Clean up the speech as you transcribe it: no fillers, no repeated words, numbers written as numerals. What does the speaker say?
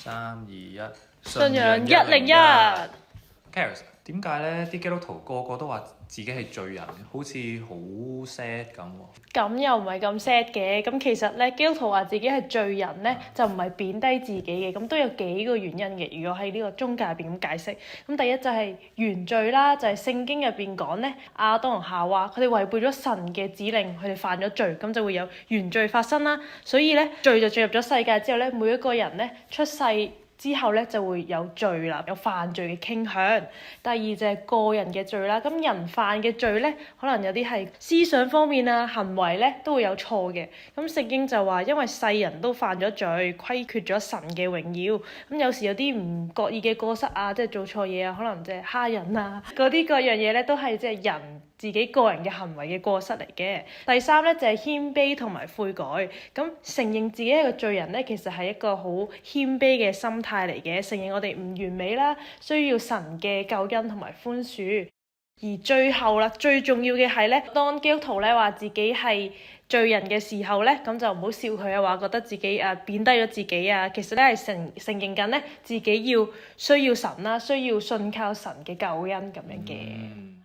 3、2、1，信仰101。Charis，點解咧？啲基督徒個個都話自己係罪人，好似好 sad 咁喎。咁又唔係咁 sad 嘅，咁其實咧，基督徒話自己係罪人咧，就唔係貶低自己嘅，咁都有幾個原因嘅。如果喺呢個宗教入邊咁解釋，咁第一就係原罪啦，就係聖經入邊講咧，亞當同夏娃佢哋違背咗神嘅指令，佢哋犯咗罪，咁就會有原罪發生啦。所以咧，罪就進入咗世界之後咧，每一個人咧出世之後咧就會有罪啦，有犯罪嘅傾向。第二就係個人嘅罪啦，咁人犯嘅罪咧，可能有啲係思想方面啊、行為咧都會有錯嘅。咁聖經就話，因為世人都犯咗罪，虧缺咗神嘅榮耀。咁有時有啲唔覺意嘅過失啊，即係做錯嘢啊，可能即係蝦人啊，嗰啲各樣嘢咧都係即係人自己個人嘅行為嘅過失嚟嘅。第三咧就係謙卑同埋悔改。咁承認自己係個罪人咧，其實係一個好謙卑嘅心態嚟嘅，承認我哋唔完美啦，需要神嘅救恩同埋寬恕。而最後啦，最重要嘅係咧，當基督徒咧話自己係罪人嘅時候咧，咁就唔好笑佢啊，話覺得自己貶低咗自己啊。其實咧係承認緊咧自己需要神啦，需要信靠神嘅救恩咁樣嘅。